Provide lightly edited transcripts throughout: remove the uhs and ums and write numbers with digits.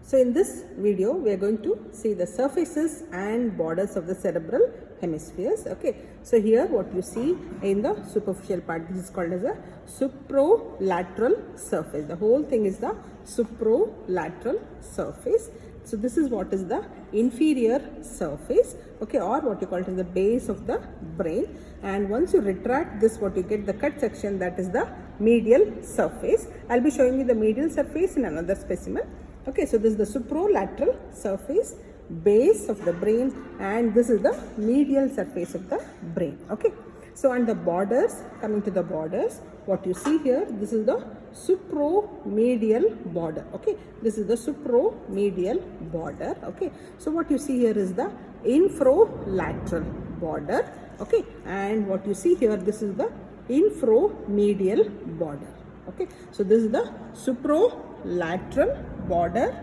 So in this video, we are going to see the surfaces and borders of the cerebral hemispheres. Okay, so here what you see in the superficial part, this is called as a suprolateral surface. The whole thing is the suprolateral surface. So this is what is the inferior surface, okay, or what you call it as the base of the brain. And once you retract this, what you get the cut section, that is the medial surface. I'll be showing you the medial surface in another specimen. Okay, so this is the supralateral surface, base of the brain, and this is the medial surface of the brain. Okay, so and the borders, coming to the borders, what you see here, this is the supromedial border. Okay, this is the supromedial border. Okay, so what you see here is the infralateral border. Okay, and what you see here, this is the infromedial border. Okay, so this is the supralateral border,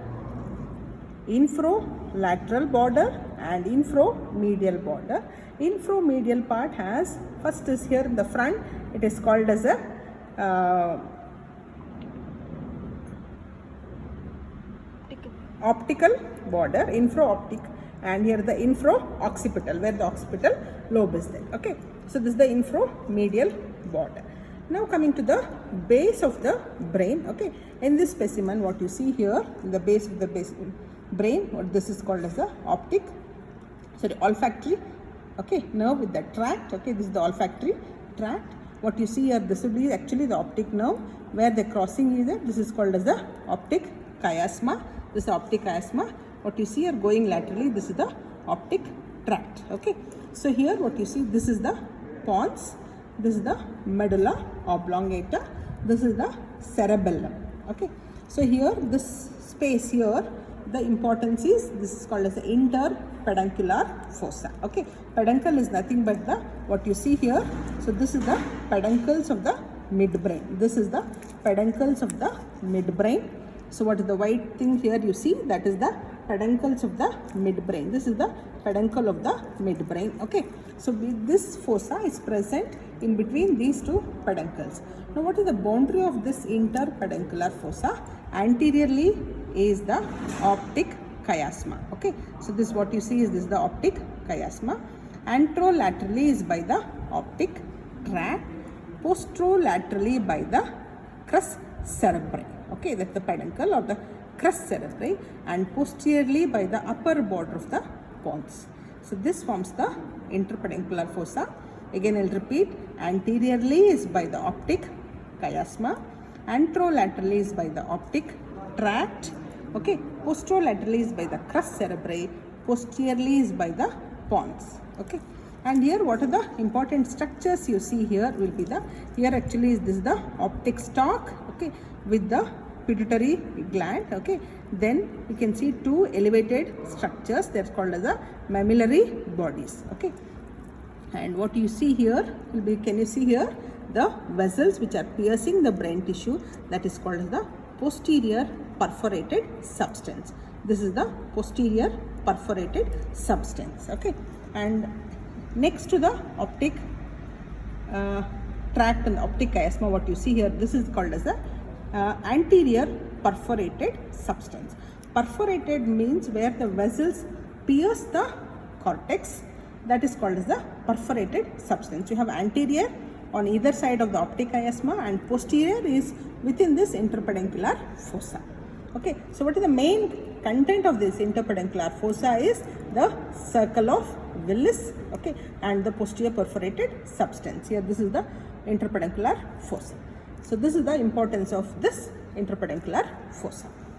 infralateral border, and infromedial border. Infromedial part has, first is here in the front, it is called as a optical border, infraoptic, and here the infraoccipital, where the occipital lobe is there. Okay, so this is the infromedial border. Now coming to the base of the brain. Okay, in this specimen, what you see here, the base of the brain, what this is called as the olfactory, okay, nerve with the tract. Okay, this is the olfactory tract. What you see here, this will be actually the optic nerve, where the crossing is there. This is called as the optic chiasma. This is the optic chiasma. What you see here going laterally, this is the optic tract. Okay, so here what you see, this is the pons, this is the medulla oblongata, this is the cerebellum. Okay, so here this space here, the importance is, this is called as the interpeduncular fossa. Okay, peduncle is nothing but the, what you see here, so this is the peduncles of the midbrain. This is the peduncles of the midbrain. So what is the white thing here you see, that is the peduncles of the midbrain. This is the peduncle of the midbrain. Okay, so this fossa is present in between these two peduncles. Now what is the boundary of this interpeduncular fossa? Anteriorly is the optic chiasma. Okay, so this what you see is this the optic chiasma. Anterolaterally is by the optic tract, posterolaterally by the crus cerebri. Okay, that's the peduncle or the crus cerebri, and posteriorly by the upper border of the pons. So this forms the interpeduncular fossa. Again I'll repeat, anteriorly is by the optic chiasma, anterolaterally is by the optic tract, okay, posterolaterally is by the crus cerebri, posteriorly is by the pons. Okay, and here what are the important structures you see here will be the, here actually is this the optic stalk, okay, with the pituitary gland. Okay, then you can see two elevated structures, that's called as the mammillary bodies. Okay, and what you see here will be, can you see here the vessels which are piercing the brain tissue, that is called as the posterior perforated substance. This is the posterior perforated substance. Okay, and next to the optic tract and the optic chiasma, what you see here, this is called as the anterior perforated substance. Perforated means where the vessels pierce the cortex, that is called as the perforated substance. You have anterior on either side of the optic chiasma, and posterior is within this interpeduncular fossa. Okay, so what is the main content of this interpeduncular fossa is the circle of Willis, okay, and the posterior perforated substance. Here this is the interpeduncular fossa. So this is the importance of this interpeduncular fossa.